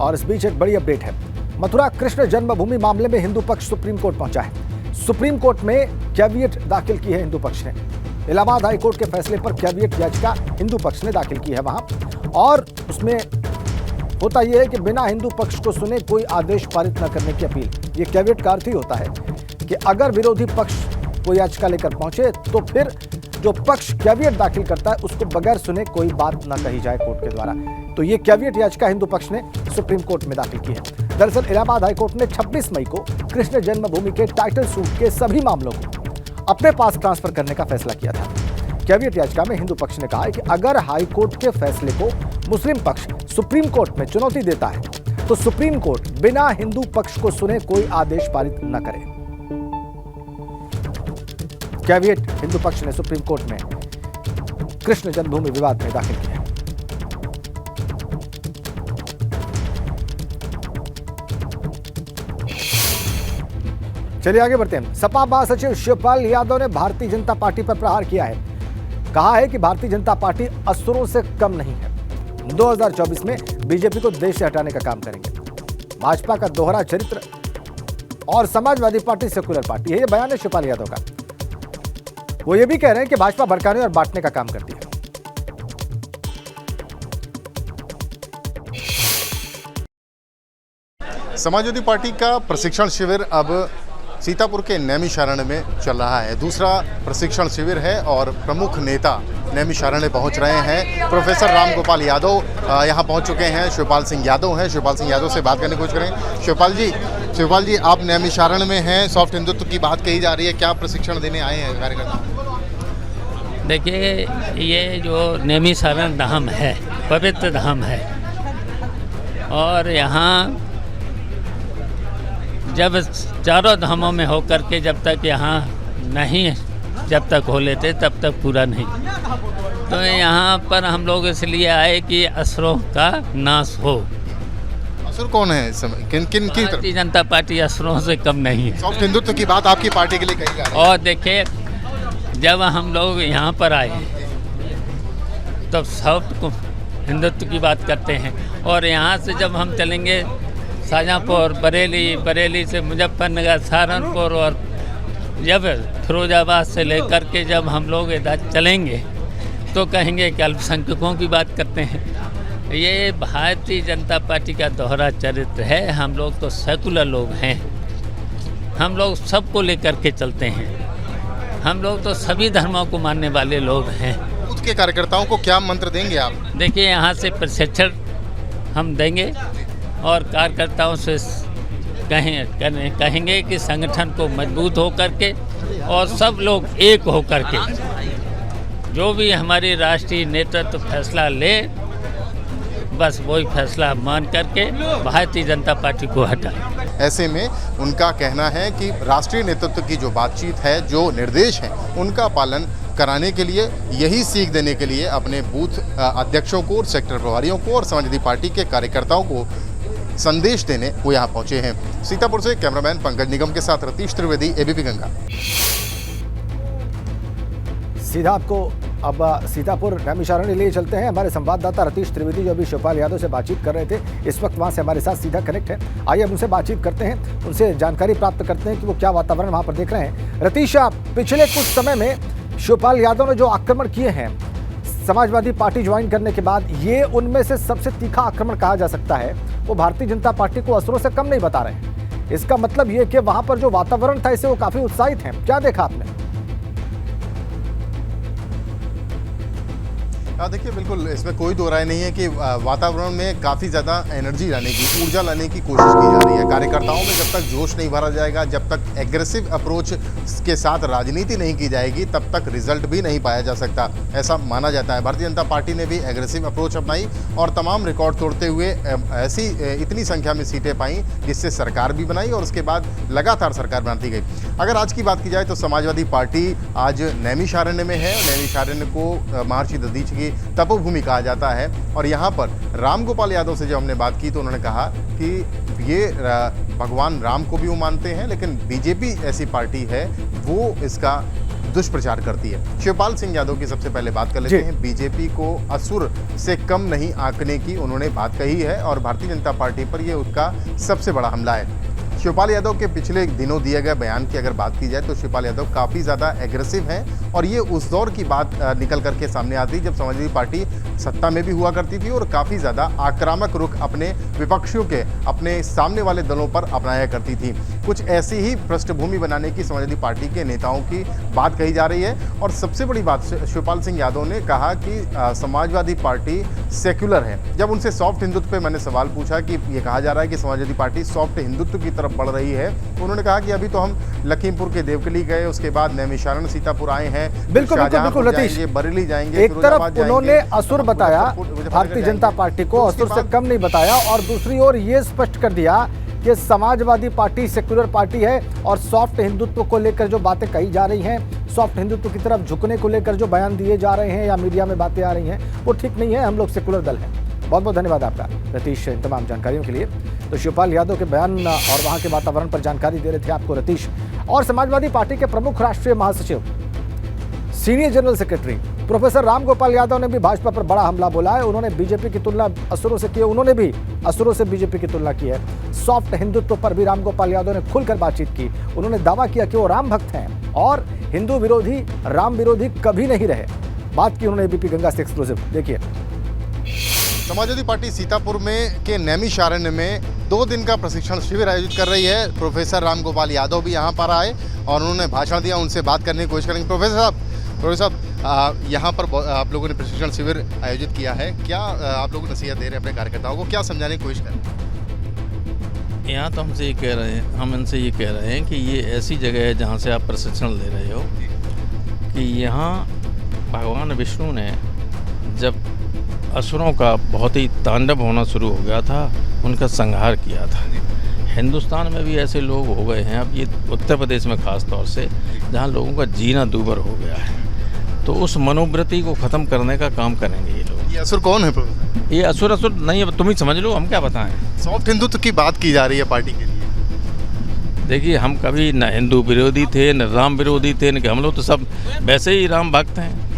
और इस बीच एक बड़ी अपडेट है। मथुरा कृष्ण जन्मभूमि मामले में हिंदू पक्ष सुप्रीम कोर्ट पहुंचा है। सुप्रीम कोर्ट में कैविएट दाखिल की है हिंदू पक्ष ने। इलाहाबाद हाई कोर्ट के फैसले पर कैविएट याचिका हिंदू पक्ष ने दाखिल की है वहां, और उसमें होता यह है कि बिना हिंदू पक्ष को सुने कोई आदेश पारित न करने की अपील। ये कैविएट का अर्थ ही होता है कि अगर विरोधी पक्ष कोई याचिका लेकर पहुंचे तो फिर जो पक्ष कैविएट दाखिल करता है उसको बगैर सुने कोई बात न कही जाए कोर्ट के द्वारा। तो ये कैविएट याचिका हिंदू पक्ष ने सुप्रीम कोर्ट में दाखिल की है। दरअसल इलाहाबाद हाईकोर्ट ने 26 मई को कृष्ण जन्मभूमि के टाइटल सूट के सभी मामलों को अपने पास ट्रांसफर करने का फैसला किया था। कैविएट याचिका में हिंदू पक्ष ने कहा है कि अगर हाईकोर्ट के फैसले को मुस्लिम पक्ष सुप्रीम कोर्ट में चुनौती देता है तो सुप्रीम कोर्ट बिना हिंदू पक्ष को सुने कोई आदेश पारित न करे। कैविएट हिंदू पक्ष ने सुप्रीम कोर्ट में कृष्ण जन्मभूमि विवाद में दाखिल किया। चलिए आगे बढ़ते हैं। सपा महासचिव शिवपाल यादव ने भारतीय जनता पार्टी पर प्रहार किया है। कहा है कि भारतीय जनता पार्टी असुरों से कम नहीं है। 2024 में बीजेपी को देश से हटाने का काम करेंगे। भाजपा का दोहरा चरित्र और समाजवादी पार्टी सेकुलर पार्टी है, ये बयान है शिवपाल यादव का। वो ये भी कह रहे हैं कि भाजपा भड़काने और बांटने का काम करती है। समाजवादी पार्टी का प्रशिक्षण शिविर अब सीतापुर के नैमिषारण्य में चल रहा है। दूसरा प्रशिक्षण शिविर है और प्रमुख नेता नैमिषारण्य पहुंच रहे हैं। प्रोफेसर रामगोपाल यादव यहां पहुंच चुके हैं। शिवपाल सिंह यादव हैं। शिवपाल सिंह यादव से बात करने की कोशिश करें। शिवपाल जी आप नैमिषारण्य में हैं, सॉफ्ट हिंदुत्व की बात कही जा रही है, क्या प्रशिक्षण देने आए हैं कार्यकर्ता? देखिए, ये जो नैमिषारण्य धाम है पवित्र धाम है, और यहाँ जब चारों धामों में होकर के जब तक यहाँ नहीं जब तक हो लेते तब तक पूरा नहीं। तो यहाँ पर हम लोग इसलिए आए कि असुरों का नाश हो। असुर कौन है इस समय? किन की? भारतीय जनता पार्टी असुरों से कम नहीं है। सॉफ्ट हिंदुत्व की बात आपकी पार्टी के लिए कही जा रही है। और देखिए, जब हम लोग यहाँ पर आए तब सॉफ्ट हिंदुत्व की बात करते हैं, और यहाँ से जब हम चलेंगे शाहजहाँपुर, बरेली से मुजफ्फरनगर, सहारनपुर, और जब फिरोजाबाद से लेकर के जब हम लोग इधर चलेंगे तो कहेंगे कि अल्पसंख्यकों की बात करते हैं। ये भारतीय जनता पार्टी का दोहरा चरित्र है। हम लोग तो सेकुलर लोग हैं, हम लोग सबको लेकर के चलते हैं, हम लोग तो सभी धर्मों को मानने वाले लोग हैं। खुद के कार्यकर्ताओं को क्या मंत्र देंगे आप? देखिए, यहाँ से प्रशिक्षण हम देंगे और कार्यकर्ताओं से कहेंगे कि संगठन को मजबूत हो करके और सब लोग एक हो करके जो भी हमारी राष्ट्रीय नेतृत्व फैसला ले, बस वही फैसला मान करके भारतीय जनता पार्टी को हटाए। ऐसे में उनका कहना है कि राष्ट्रीय नेतृत्व की जो बातचीत है, जो निर्देश हैं, उनका पालन कराने के लिए, यही सीख देने के लिए अपने बूथ अध्यक्षों को, सेक्टर प्रभारियों को और समाजवादी पार्टी के कार्यकर्ताओं को संदेश देने वो यहाँ पहुंचे हैं। सीतापुर से कैमरामैन पंकज निगम के साथ रतीश त्रिवेदी, एबीपी गंगा। सीधा आपको अब सीतापुर नैमिषारण्य लिए चलते हैं। हमारे संवाददाता रतीश त्रिवेदी जो अभी शिवपाल यादव से बातचीत कर रहे थे, इस वक्त वहां से हमारे साथ सीधा कनेक्ट है। आइए अब उनसे बातचीत करते हैं, उनसे जानकारी प्राप्त करते हैं कि वो क्या वातावरण वहां पर देख रहे हैं। रतीश, पिछले कुछ समय में शिवपाल यादव ने जो आक्रमण किए हैं समाजवादी पार्टी ज्वाइन करने के बाद, ये उनमें से सबसे तीखा आक्रमण कहा जा सकता है। वो भारतीय जनता पार्टी को असुरों से कम नहीं बता रहे हैं। इसका मतलब ये कि वहां पर जो वातावरण था इससे वो काफी उत्साहित हैं। क्या देखा आपने? देखिए, बिल्कुल इसमें कोई दो राय नहीं है कि वातावरण में काफ़ी ज़्यादा एनर्जी लाने की, ऊर्जा लाने की कोशिश की जा रही है। कार्यकर्ताओं में जब तक जोश नहीं भरा जाएगा, जब तक एग्रेसिव अप्रोच के साथ राजनीति नहीं की जाएगी, तब तक रिजल्ट भी नहीं पाया जा सकता, ऐसा माना जाता है। भारतीय जनता पार्टी ने भी एग्रेसिव अप्रोच अपनाई और तमाम रिकॉर्ड तोड़ते हुए ऐसी इतनी संख्या में सीटें पाई जिससे सरकार भी बनाई और उसके बाद लगातार सरकार बनाती गई। अगर आज की बात की जाए तो समाजवादी पार्टी आज नैमिषारण्य में है। नैमिषारण्य को महर्षि दधीच की तपोभूमि कहा जाता है, और यहाँ पर रामगोपाल यादव से जब हमने बात की तो उन्होंने कहा कि ये भगवान राम को भी वो मानते हैं, लेकिन बीजेपी ऐसी पार्टी है वो इसका दुष्प्रचार करती है। शिवपाल सिंह यादव की सबसे पहले बात कर लेते हैं। बीजेपी को असुर से कम नहीं आंकने की उन्होंने बात कही है और भारतीय जनता पार्टी पर यह उसका सबसे बड़ा हमला है। शिवपाल यादव के पिछले दिनों दिए गए बयान की अगर बात की जाए तो शिवपाल यादव काफ़ी ज़्यादा एग्रेसिव हैं और ये उस दौर की बात निकल करके सामने आती जब समाजवादी पार्टी सत्ता में भी हुआ करती थी और काफ़ी ज़्यादा आक्रामक रुख अपने विपक्षियों के, अपने सामने वाले दलों पर अपनाया करती थी। कुछ ऐसी ही पृष्ठभूमि बनाने की समाजवादी पार्टी के नेताओं की बात कही जा रही है और सबसे बड़ी बात शिवपाल सिंह यादव ने कहा कि समाजवादी पार्टी सेक्युलर है। जब उनसे सॉफ्ट हिंदुत्व पे मैंने सवाल पूछा कि ये कहा जा रहा है कि समाजवादी पार्टी सॉफ्ट हिंदुत्व की तरफ बढ़ रही है, उन्होंने कहा कि अभी तो हम लखीमपुर के देवकली गए, उसके बाद नैमिषारण्य सीतापुर आए हैं, बिल्कुल रतीश, बरेली जाएंगे। एक तरफ उन्होंने असुर बताया भारतीय जनता पार्टी को, असुर से कम नहीं बताया, और दूसरी ओर ये स्पष्ट कर दिया कि समाजवादी पार्टी सेक्युलर पार्टी है और सॉफ्ट हिंदुत्व को लेकर जो बातें कही जा रही हैं, सॉफ्ट हिंदुत्व की तरफ झुकने को लेकर जो बयान दिए जा रहे हैं या मीडिया में बातें आ रही हैं, वो ठीक नहीं है। हम लोग सेक्युलर दल हैं। बहुत बहुत धन्यवाद आपका रतीश इन तमाम जानकारियों के लिए। तो शिवपाल यादव के बयान और वहां के वातावरण पर जानकारी दे रहे थे आपको रतीश। और समाजवादी पार्टी के प्रमुख राष्ट्रीय महासचिव, senior general secretary professor Ram Gopal Yadav ने भी भाजपा पर बड़ा हमला बोला है। उन्होंने बीजेपी की तुलना असुरों से की है, उन्होंने भी असुरों से बीजेपी की तुलना की है। सॉफ्ट हिंदुत्व पर भी राम गोपाल यादव ने खुलकर बातचीत की। उन्होंने दावा किया कि वो राम भक्त हैं और हिंदू विरोधी, राम विरोधी कभी नहीं रहे। बात की उन्होंने एबीपी गंगा से एक्सक्लूसिव, देखिए। समाजवादी पार्टी सीतापुर में के नैमिषारण्य में 2 दिन का प्रशिक्षण शिविर आयोजित कर रही है। प्रोफेसर राम गोपाल यादव भी यहाँ पर आए और उन्होंने भाषण दिया। उनसे बात करने की कोशिश करेंगे। प्रोफेसर साहब, यहाँ पर आप लोगों ने प्रशिक्षण शिविर आयोजित किया है, क्या आप लोग नसीहत दे रहे हैं अपने कार्यकर्ताओं को, क्या समझाने की कोशिश करें? यहाँ तो हमसे ये कह रहे हैं, हम इनसे ये कह रहे हैं कि ये ऐसी जगह है जहाँ से आप प्रशिक्षण ले रहे हो कि यहाँ भगवान विष्णु ने जब असुरों का बहुत ही तांडव होना शुरू हो गया था, उनका संहार किया था। हिंदुस्तान में भी ऐसे लोग हो गए हैं, अब ये उत्तर प्रदेश में ख़ास तौर से, जहाँ लोगों का जीना दूभर हो गया है। तो उस मनोवृत्ति को ख़त्म करने का काम करेंगे ये लोग। ये असुर कौन है प्रोफेसर? ये असुर नहीं, अब तुम ही समझ लो, हम क्या बताएं। सॉफ्ट हिंदुत्व की बात की जा रही है पार्टी के लिए। देखिए, हम कभी न हिंदू विरोधी थे, न राम विरोधी थे, न, हम लोग तो सब वैसे ही राम भक्त हैं।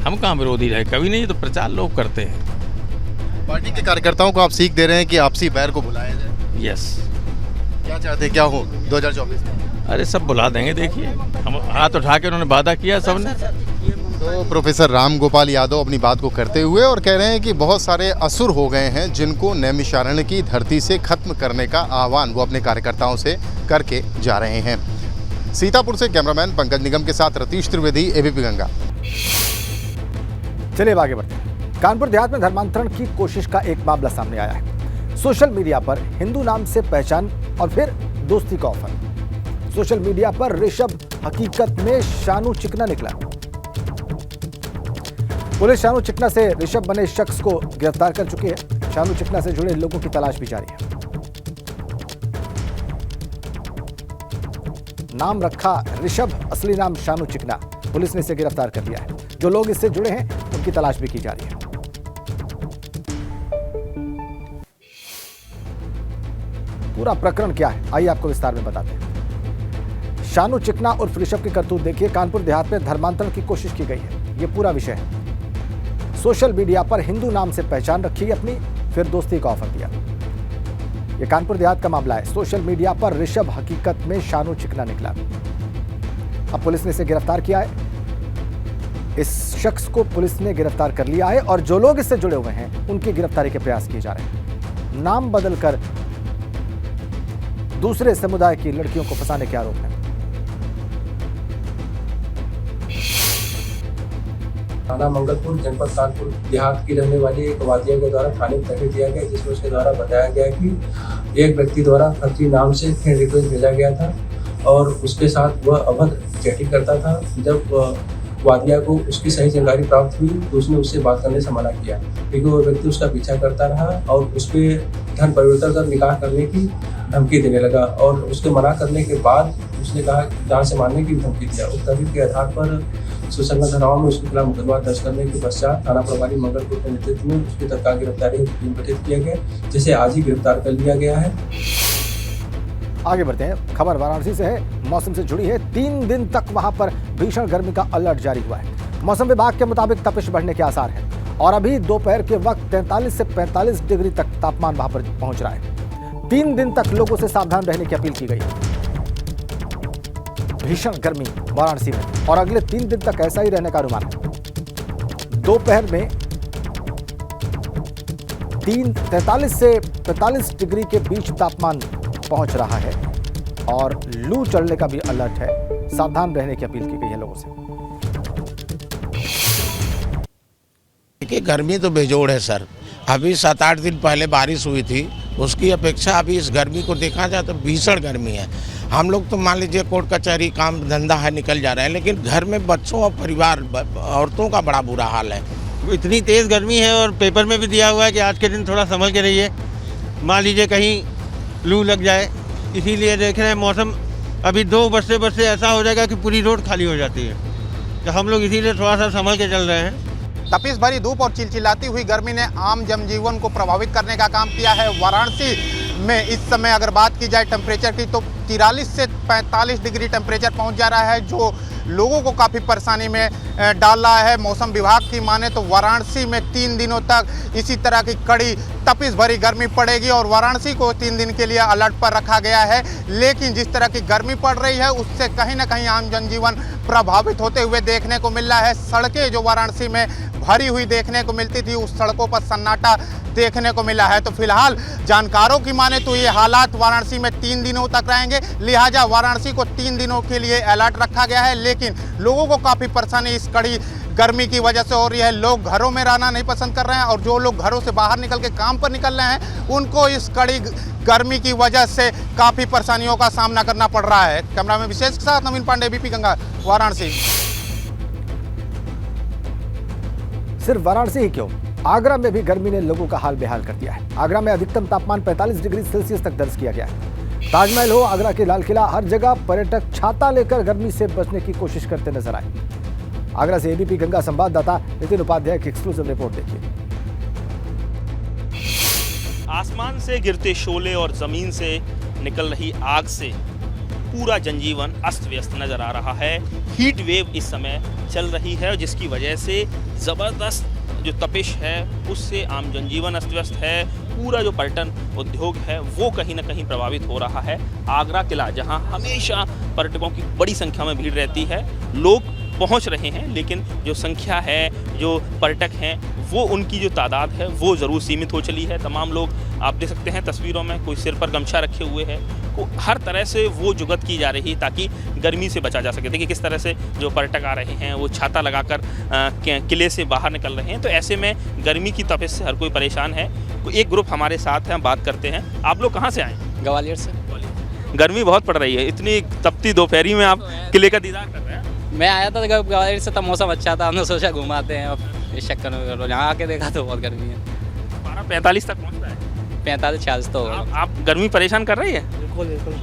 हम कहाँ विरोधी रहे, कभी नहीं। तो प्रचार लोग करते हैं। पार्टी के कार्यकर्ताओं को आप सीख दे रहे हैं कि आपसी बैर को बुलाया जाए। यस। क्या चाहते हैं, क्या हो 2024 में? अरे सब बुला देंगे। देखिए, हम हाथ उठा के उन्होंने वादा किया सबने। तो प्रोफेसर राम गोपाल यादव अपनी बात को करते हुए और कह रहे हैं कि बहुत सारे असुर हो गए हैं जिनको नैमिषारण्य की धरती से खत्म करने का आह्वान वो अपने कार्यकर्ताओं से करके जा रहे हैं। सीतापुर से कैमरामैन पंकज निगम के साथ रतीश त्रिवेदी, एबीपी गंगा। चलिए आगे बढ़ते हैं। कानपुर देहात में धर्मांतरण की कोशिश का एक मामला सामने आया है। सोशल मीडिया पर हिंदू नाम से पहचान और फिर दोस्ती का ऑफर। सोशल मीडिया पर ऋषभ हकीकत में शानू चिकना निकला। पुलिस शानू चिकना से ऋषभ बने शख्स को गिरफ्तार कर चुकी है। शानू चिकना से जुड़े लोगों की तलाश भी जारी है। नाम रखा ऋषभ, असली नाम शानू चिकना। पुलिस ने इसे गिरफ्तार कर लिया है। जो लोग इससे जुड़े हैं उनकी तलाश भी की जा रही है। पूरा प्रकरण क्या है, आइए आपको विस्तार में बताते हैं। शानू चिकना उर्फ ऋषभ की करतूत देखिए। कानपुर देहात में धर्मांतरण की कोशिश की गई है, ये पूरा विषय है। सोशल मीडिया पर हिंदू नाम से पहचान रखी अपनी, फिर दोस्ती का ऑफर दिया। यह कानपुर देहात का मामला है। सोशल मीडिया पर ऋषभ हकीकत में शानू चिकना निकला। अब पुलिस ने इसे गिरफ्तार किया है। इस शख्स को पुलिस ने गिरफ्तार कर लिया है और जो लोग इससे जुड़े हुए हैं उनकी गिरफ्तारी के प्रयास किए जा रहे हैं। नाम बदलकर दूसरे समुदाय की लड़कियों को फंसाने के आरोप हैं। थाना मंगलपुर, जनपद कानपुर देहात की रहने वाली एक वादिया के द्वारा थाने में तहरीर दिया गया, जिसमें उसके द्वारा बताया गया कि एक व्यक्ति द्वारा फर्जी नाम से फ्रेंड रिक्वेस्ट भेजा गया था और उसके साथ वह अभद्र चैटिंग करता था। जब वादिया को उसकी सही जानकारी प्राप्त हुई तो उसने उससे बात करने से मना किया, क्योंकि वो व्यक्ति उसका पीछा करता रहा और उस पर धन परिवर्तन कर निकाह करने की धमकी देने लगा। और उसके मना करने के बाद उसने कहा जान से मारने की धमकी दिया। उस तहरीर के आधार पर सुसंगत धाराओं में उसके खिलाफ मुकदमा दर्ज करने के पश्चात थाना प्रभारी मंगलपुर के नेतृत्व में उसकी तत्काल गिरफ्तारी टीम गठित किया गया, जिसे आज ही गिरफ्तार कर लिया गया है। आगे बढ़ते हैं। खबर वाराणसी से है, मौसम से जुड़ी है। 3 दिन तक वहां पर भीषण गर्मी का अलर्ट जारी हुआ है। मौसम विभाग के मुताबिक तपिश बढ़ने के आसार हैं और अभी दोपहर के वक्त 43 से 45 डिग्री तक तापमान वहां पर पहुंच रहा है। 3 दिन तक लोगों से सावधान रहने की अपील की गई है। भीषण गर्मी वाराणसी में और अगले 3 दिन तक ऐसा ही रहने का अनुमान है। दोपहर में 43 से 45 डिग्री के बीच तापमान पहुंच रहा है और लू चलने का भी अलर्ट है। सावधान रहने की अपील की गई है लोगों से। देखिए, गर्मी तो बेजोड़ है सर। अभी 7-8 दिन पहले बारिश हुई थी, उसकी अपेक्षा अभी इस गर्मी को देखा जाए तो भीषण गर्मी है। हम लोग तो मान लीजिए कोर्ट कचहरी काम धंधा है निकल जा रहे हैं, लेकिन घर में बच्चों और परिवार औरतों का बड़ा बुरा हाल है। इतनी तेज़ गर्मी है और पेपर में भी दिया हुआ है कि आज के दिन थोड़ा संभल के रहिए, मान लीजिए कहीं लू लग जाए। इसीलिए देख रहे हैं मौसम अभी 2 बजते ऐसा हो जाएगा कि पूरी रोड खाली हो जाती है, तो हम लोग इसीलिए थोड़ा सा संभल के चल रहे हैं। तपिश भरी धूप और चिलचिलाती हुई गर्मी ने आम जनजीवन को प्रभावित करने का काम किया है। वाराणसी में इस समय अगर बात की जाए टेम्परेचर की तो 43 से 45 डिग्री टेम्परेचर पहुंच जा रहा है, जो लोगों को काफ़ी परेशानी में डाल रहा है। मौसम विभाग की माने तो वाराणसी में 3 दिनों तक इसी तरह की कड़ी तपिश भरी गर्मी पड़ेगी और वाराणसी को 3 दिन के लिए अलर्ट पर रखा गया है। लेकिन जिस तरह की गर्मी पड़ रही है उससे कहीं ना कहीं आम जनजीवन प्रभावित होते हुए देखने को मिल रहा है। सड़कें जो वाराणसी में भरी हुई देखने को मिलती थी, उस सड़कों पर सन्नाटा देखने को मिला है। तो फिलहाल जानकारों की माने तो ये हालात वाराणसी में 3 दिनों तक रहेंगे, लिहाजा वाराणसी को 3 दिनों के लिए अलर्ट रखा गया है। लेकिन लोगों को काफ़ी परेशानी इस कड़ी गर्मी की वजह से हो रही है। लोग घरों में रहना नहीं पसंद कर रहे हैं और जो लोग घरों से बाहर निकल के काम पर निकल रहे हैं उनको इस कड़ी गर्मी की वजह से काफ़ी परेशानियों का सामना करना पड़ रहा है। कैमरा में विशेष के साथ नवीन पांडे, एबीपी गंगा, वाराणसी। सिर्फ वाराणसी ही क्यों, आगरा में भी गर्मी ने लोगों का हाल बेहाल कर दिया है। आगरा में अधिकतम तापमान 45 डिग्री सेल्सियस तक दर्ज किया गया है। ताजमहल हो, आगरा के लाल किला, हर जगह पर्यटक छाता लेकर गर्मी से बचने की कोशिश करते नजर आए। आगरा से एबीपी गंगा संवाददाता नितिन उपाध्याय की एक्सक्लूसिव रिपोर्ट देखिए। आसमान से गिरते शोले और जमीन से निकल रही आग से पूरा जनजीवन अस्त व्यस्त नजर आ रहा है। हीट वेव इस समय चल रही है, जिसकी वजह से ज़बरदस्त जो तपिश है उससे आम जनजीवन अस्त व्यस्त है। पूरा जो पर्यटन उद्योग है वो कहीं ना कहीं प्रभावित हो रहा है। आगरा किला, जहां हमेशा पर्यटकों की बड़ी संख्या में भीड़ रहती है, लोग पहुंच रहे हैं, लेकिन जो संख्या है, जो पर्यटक हैं, वो उनकी जो तादाद है वो ज़रूर सीमित हो चली है। तमाम लोग आप देख सकते हैं तस्वीरों में, कोई सिर पर गमछा रखे हुए है, को हर तरह से वो जुगत की जा रही है ताकि गर्मी से बचा जा सके। देखिए किस तरह से जो पर्यटक आ रहे हैं वो छाता लगाकर किले से बाहर निकल रहे हैं। तो ऐसे में गर्मी की तपिश से हर कोई परेशान है। एक ग्रुप हमारे साथ हैं, बात करते हैं। आप लोग कहाँ से आए? ग्वालियर से। गर्मी बहुत पड़ रही है, इतनी तपती दोपहरी में आप किले का दीदार कर रहे हैं? मैं आया था ग्वालियर से, तब मौसम अच्छा था, हमने सोचा घुमाते हैं। अब इस चक्कर में यहाँ आके देखा तो बहुत गर्मी है। 45 तक पहुँच रहा है। 45-46 तो आप गर्मी परेशान कर रही है? बिल्कुल बिल्कुल।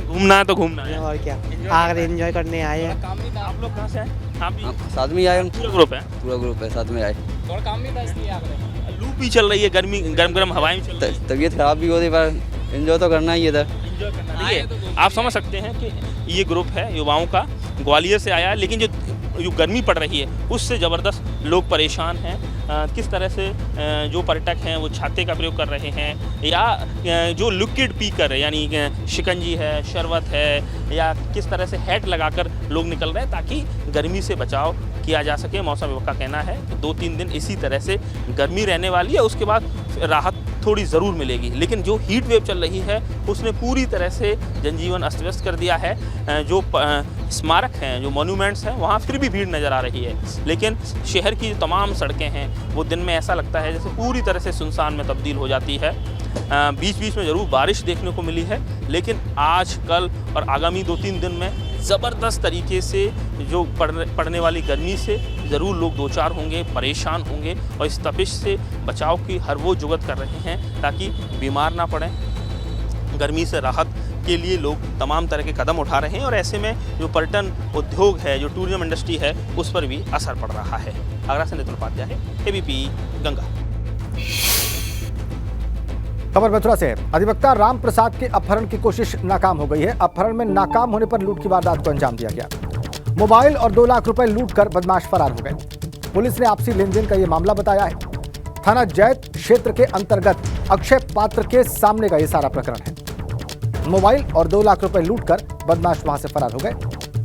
घूमना है तो घूमना है, और क्या, आगरा एंजॉय करने आए हैं। आप लोग कहाँ से आए? आप भी साथ में आए, पूरा ग्रुप है? पूरा ग्रुप है, साथ में आए। थोड़ा काम भी था इसलिए आगरा। लू भी चल रही है, गर्मी गर्म हवाएं चल रही है, तबीयत खराब भी होती है, पर एंजॉय तो करना ही इधर। देखिए आप समझ सकते हैं कि ये ग्रुप है युवाओं का, ग्वालियर से आया है, लेकिन जो गर्मी पड़ रही है उससे ज़बरदस्त लोग परेशान हैं। किस तरह से जो पर्यटक हैं वो छाते का प्रयोग कर रहे हैं, या जो लिक्विड पी कर, यानी शिकंजी है, शरबत है, या किस तरह से हैट लगाकर लोग निकल रहे हैं ताकि गर्मी से बचाव किया जा सके। मौसम विभाग का कहना है कि 2-3 दिन इसी तरह से गर्मी रहने वाली है, उसके बाद राहत थोड़ी ज़रूर मिलेगी। लेकिन जो हीट वेव चल रही है उसने पूरी तरह से जनजीवन अस्त व्यस्त कर दिया है। जो स्मारक हैं, जो मॉन्यूमेंट्स हैं, वहाँ फिर भी भीड़ नज़र आ रही है, लेकिन शहर की जो तमाम सड़कें हैं वो दिन में ऐसा लगता है जैसे पूरी तरह से सुनसान में तब्दील हो जाती है। बीच बीच में ज़रूर बारिश देखने को मिली है, लेकिन आज, कल और आगामी 2-3 दिन में ज़बरदस्त तरीके से जो पड़ने वाली गर्मी से ज़रूर लोग 2-4 होंगे, परेशान होंगे, और इस तपिश से बचाव की हर वो जुगत कर रहे हैं ताकि बीमार ना पड़ें। गर्मी से राहत के लिए लोग तमाम तरह के कदम उठा रहे हैं, और ऐसे में जो पर्यटन उद्योग है, जो टूरिज्म इंडस्ट्री है, उस पर भी असर पड़ रहा है। आगरा से नितिन उपाध्याय है, एबीपी गंगा। खबर मथुरा से है। अधिवक्ता राम प्रसाद के अपहरण की कोशिश नाकाम हो गई है। अपहरण में नाकाम होने पर लूट की वारदात को अंजाम दिया गया। मोबाइल और 2 लाख रुपए लूट कर बदमाश फरार हो गए। पुलिस ने आपसी लेन देन का यह मामला बताया है। थाना जैत क्षेत्र के अंतर्गत अक्षय पात्र के सामने का यह सारा प्रकरण है। मोबाइल और 2 लाख रुपए लूट कर बदमाश वहां से फरार हो गए,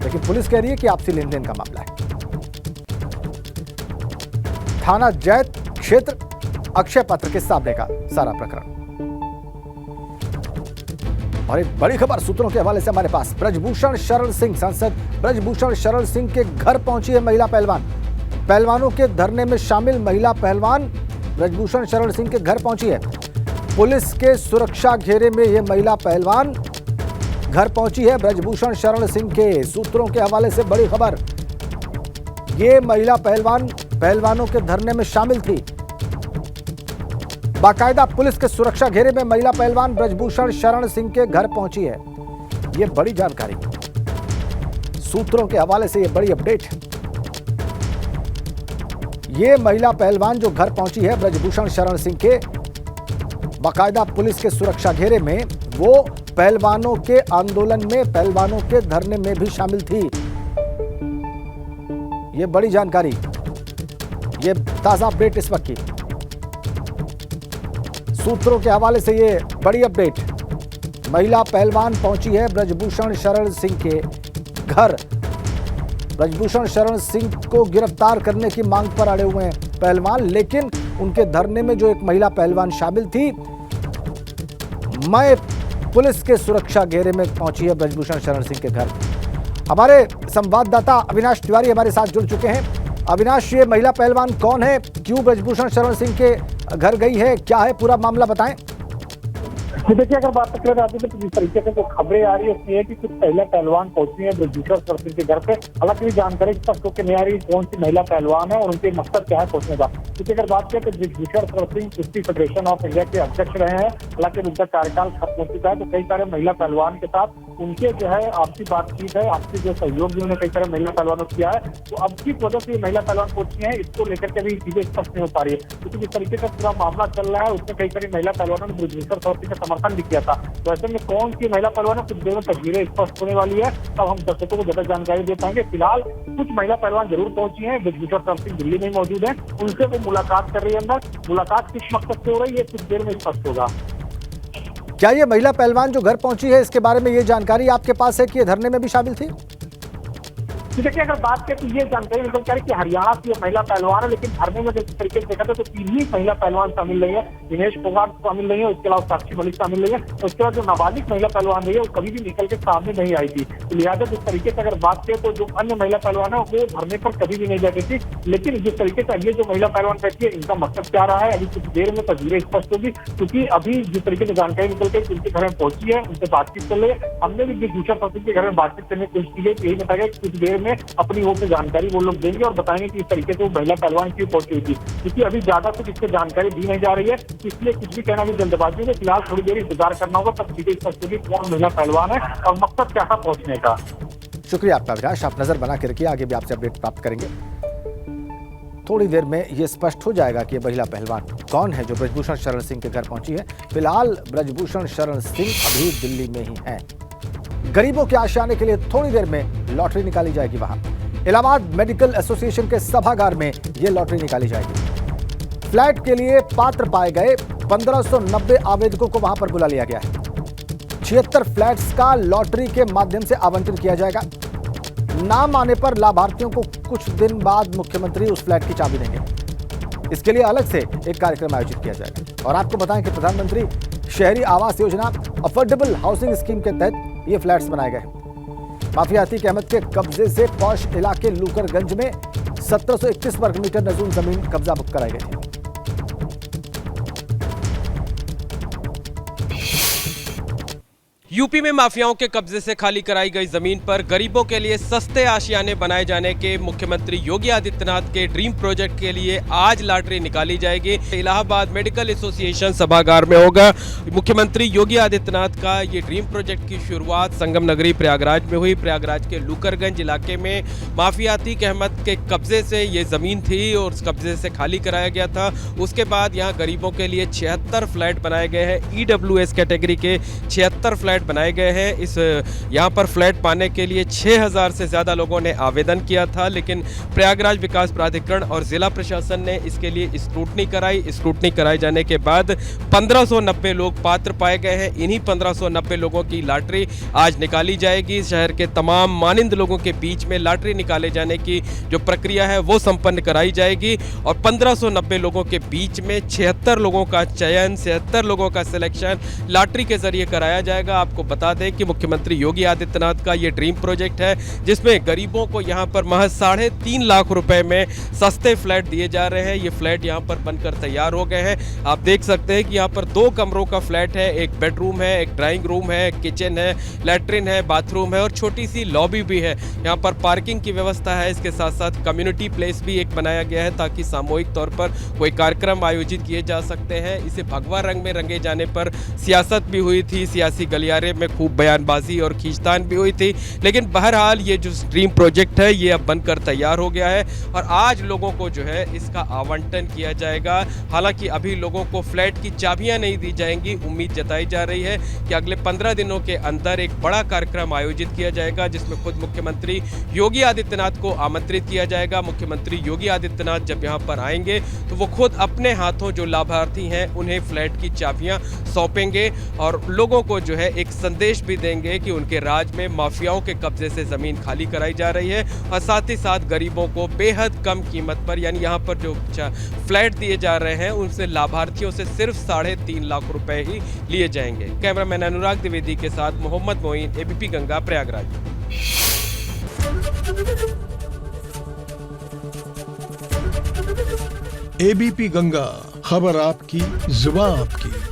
लेकिन पुलिस कह रही है कि आपसी लेन देन का मामला है। थाना जैत क्षेत्र अक्षय पात्र के सामने का सारा प्रकरण। और एक बड़ी खबर सूत्रों के हवाले से हमारे पास, ब्रजभूषण शरण सिंह, सांसद ब्रजभूषण शरण सिंह के घर पहुंची है महिला पहलवान। पहलवानों के धरने में शामिल महिला पहलवान ब्रजभूषण शरण सिंह के घर पहुंची है। पुलिस के सुरक्षा घेरे में यह महिला पहलवान घर पहुंची है ब्रजभूषण शरण सिंह के। सूत्रों के हवाले से बड़ी खबर, ये महिला पहलवान पहलवानों के धरने में शामिल थी। बाकायदा पुलिस के सुरक्षा घेरे में महिला पहलवान ब्रजभूषण शरण सिंह के घर पहुंची है। यह बड़ी जानकारी, सूत्रों के हवाले से यह बड़ी अपडेट। ये महिला पहलवान जो घर पहुंची है ब्रजभूषण शरण सिंह के, बाकायदा पुलिस के सुरक्षा घेरे में, वो पहलवानों के आंदोलन में, पहलवानों के धरने में भी शामिल थी। ये बड़ी जानकारी, ये ताजा अपडेट इस वक्त की। सूत्रों के हवाले से ये बड़ी अपडेट। महिला पहलवान पहुंची है ब्रजभूषण शरण सिंह के घर। ब्रजभूषण शरण सिंह को गिरफ्तार करने की मांग पर अड़े हुए हैं पहलवान, लेकिन उनके धरने में जो एक महिला पहलवान शामिल थी, मैं पुलिस के सुरक्षा घेरे में पहुंची है ब्रजभूषण शरण सिंह के घर। हमारे संवाददाता अविनाश तिवारी हमारे साथ जुड़ चुके हैं। अविनाश, ये महिला पहलवान कौन है, क्यों ब्रजभूषण शरण सिंह के घर गई है, क्या है पूरा मामला, बताएं। देखिए, अगर बात करें राज्य में तो जिस तरीके से जो खबरें आ रही है उसमें है कि कुछ महिला पहलवान पहुंची है ब्रजभूषण शरण सिंह के घर पे। हालांकि जानकारी स्पष्ट होकर नहीं आ रही कौन सी महिला पहलवान है और उनके मकसद क्या है पहुंचने का। क्योंकि अगर बात करें तो ब्रजभूषण शरण सिंह कुश्ती फेडरेशन ऑफ इंडिया के अध्यक्ष रहे हैं। हालांकि उनका कार्यकाल खत्म हो चुका है, तो कई सारे महिला पहलवान के साथ उनके जो है आपसी बातचीत है, आपसी जो सहयोग भी उन्होंने कई सारे महिला पहलवानों किया है। तो अब किस वजह से ये महिला पहलवान पहुंची है, इसको लेकर के भी चीजें स्पष्ट नहीं हो पा रही है। क्योंकि जिस तरीके से पूरा मामला चल रहा है उसमें कई सारी महिला पहलवानों ने ब्रजभूषण शरण सिंह का समर्थन भी किया था। तो ऐसे में कौन सी महिला पहलवान है, कुछ देर में तस्वीरें स्पष्ट होने वाली है, तब हम दर्शकों को ज्यादा जानकारी दे पाएंगे। फिलहाल कुछ महिला पहलवान जरूर पहुंची है, ब्रजभूषण शरण सिंह दिल्ली में मौजूद है, उनसे वो मुलाकात कर रही है। अंदर मुलाकात किस मकसद से हो रही है कुछ देर में स्पष्ट होगा। क्या ये महिला पहलवान जो घर पहुंची है, इसके बारे में ये जानकारी आपके पास है कि ये धरने में भी शामिल थी? देखिए, अगर बात करें तो ये जानकारी निकल कर कि हरियाणा की महिला पहलवान है, लेकिन धरने में जिस तरीके से देखा था तो 3 ही महिला पहलवान शामिल नहीं है। दिनेश फोगाट शामिल नहीं है, उसके अलावा साक्षी मलिक शामिल नहीं है, उसके बाद जो नाबालिग महिला पहलवान रही है वो कभी भी निकल के सामने नहीं आई थी। तो लिहाजा जिस तरीके से अगर बात करें तो जो अन्य महिला पहलवान है वो धरने पर कभी भी नहीं जाती थी। लेकिन जिस तरीके से ये जो महिला पहलवान बैठी है, इनका मकसद क्या रहा है, अभी कुछ देर में तस्वीरें स्पष्ट होगी। क्योंकि अभी जिस तरीके से जानकारी निकल के उनके घर में पहुंची है, उनसे बातचीत कर रही है। हमने भी ब्रजभूषण शरण सिंह के घर में बातचीत करने की कोशिश की है, यही बताया कुछ देर में अपनी ओर जानकारी वो लोग देंगे और बताएंगे कि इस तरीके से वो महिला पहलवान क्यों पहुंची हुई थी। क्योंकि अभी ज्यादा कुछ इससे जानकारी दी नहीं जा रही है, इसलिए कुछ भी कहना भी जल्दबाजी में। फिलहाल थोड़ी देर इंतजार करना होगा, तब चीजें स्पष्ट होगी कौन महिला पहलवान है और मकसद क्या था पहुंचने का। शुक्रिया आपका अविनाश, आप नजर बना के रखिए, आगे भी आपसे अपडेट प्राप्त करेंगे। थोड़ी देर में ये स्पष्ट हो जाएगा कि महिला पहलवान कौन है जो ब्रजभूषण शरण सिंह के घर पहुंची है। फिलहाल ब्रजभूषण शरण सिंह अभी दिल्ली में ही है। गरीबों के आशियाने के लिए थोड़ी देर में लॉटरी निकाली जाएगी। वहां इलाहाबाद मेडिकल एसोसिएशन के सभागार में यह लॉटरी निकाली जाएगी। फ्लैट के लिए पात्र पाए गए 1590 आवेदकों को वहां पर बुला लिया गया है। 76 फ्लैट्स का लॉटरी के माध्यम से आवंटन किया जाएगा। नाम आने पर लाभार्थियों को कुछ दिन बाद मुख्यमंत्री उस फ्लैट की चाबी देंगे। इसके लिए अलग से एक कार्यक्रम आयोजित किया जाएगा। और आपको बताएं कि प्रधानमंत्री शहरी Awas Yojana affordable housing scheme के तहत ये फ्लैट्स बनाए गए। माफिया अतीक अहमद के कब्जे से पॉश इलाके लूकरगंज में 1731 वर्ग मीटर नजूल जमीन कब्जा बुक कराई गई थी। यूपी में माफियाओं के कब्जे से खाली कराई गई जमीन पर गरीबों के लिए सस्ते आशियाने बनाए जाने के मुख्यमंत्री योगी आदित्यनाथ के ड्रीम प्रोजेक्ट के लिए आज लॉटरी निकाली जाएगी। इलाहाबाद मेडिकल एसोसिएशन सभागार में होगा। मुख्यमंत्री योगी आदित्यनाथ का ये ड्रीम प्रोजेक्ट की शुरुआत संगम नगरी प्रयागराज में हुई। प्रयागराज के लूकरगंज इलाके में माफिया अतीक अहमद के कब्जे से ये जमीन थी और उस कब्जे से खाली कराया गया था। उसके बाद यहाँ गरीबों के लिए 76 फ्लैट बनाए गए हैं। EWS कैटेगरी के 76 फ्लैट बनाए गए हैं। इस यहाँ पर फ्लैट पाने के लिए 6000 से ज़्यादा लोगों ने आवेदन किया था, लेकिन प्रयागराज विकास प्राधिकरण और ज़िला प्रशासन ने इसके लिए स्क्रूटनी कराई। स्क्रूटनी कराए जाने के बाद 1590 लोग पात्र पाए गए हैं। इन्हीं 1590 लोगों की लॉटरी आज निकाली जाएगी। शहर के तमाम मानिंद लोगों के बीच में लॉटरी निकाले जाने की जो प्रक्रिया है वो संपन्न कराई जाएगी और 1590 लोगों के बीच में 76 लोगों का चयन, 76 लोगों का सिलेक्शन लॉटरी के जरिए कराया जाएगा। आपको बता दें कि मुख्यमंत्री योगी आदित्यनाथ का ये ड्रीम प्रोजेक्ट है, जिसमें गरीबों को यहाँ पर महज 3.5 लाख रुपए में सस्ते फ्लैट दिए जा रहे हैं। ये फ्लैट यहाँ पर बनकर तैयार हो गए हैं। आप देख सकते हैं कि यहाँ पर 2 कमरों का फ्लैट है, एक बेडरूम है, एक ड्राइंग रूम है, किचन है, लैट्रिन है, बाथरूम है और छोटी सी लॉबी भी है। यहाँ पर पार्किंग की व्यवस्था है। इसके साथ साथ कम्युनिटी प्लेस भी एक बनाया गया है ताकि सामूहिक तौर पर कोई कार्यक्रम आयोजित किए जा सकते हैं। इसे भगवा रंग में रंगे जाने पर सियासत भी हुई थी, सियासी गलियारे में खूब बयानबाजी और खींचतान भी हुई थी, लेकिन बहरहाल ये जो ड्रीम प्रोजेक्ट है ये अब बनकर तैयार हो गया है और आज लोगों को जो है इसका आवंटन किया जाएगा। हालांकि अभी लोगों को फ्लैट की चाबियां नहीं दी जाएंगी। उम्मीद जताई जा रही है कि अगले 15 दिनों के अंदर एक बड़ा कार्यक्रम आयोजित किया जाएगा, जिसमें खुद मुख्यमंत्री योगी आदित्यनाथ को आमंत्रित किया जाएगा। मुख्यमंत्री योगी आदित्यनाथ जब यहाँ पर आएंगे तो वो खुद अपने हाथों जो लाभार्थी हैं उन्हें फ्लैट की चाबियां सौंपेंगे और लोगों को जो है एक संदेश भी देंगे कि उनके राज में माफियाओं के कब्जे से ज़मीन खाली कराई जा रही है और साथ ही साथ गरीबों को बेहद कम कीमत पर, यानी यहाँ पर जो फ्लैट दिए जा रहे हैं उनसे लाभार्थियों से सिर्फ 3.5 लाख रुपए ही लिए जाएंगे। कैमरामैन अनुराग द्विवेदी के साथ मोहम्मद मोइन, एबीपी गंगा, प्रयागराज। एबीपी गंगा, खबर आपकी, जुबान आपकी।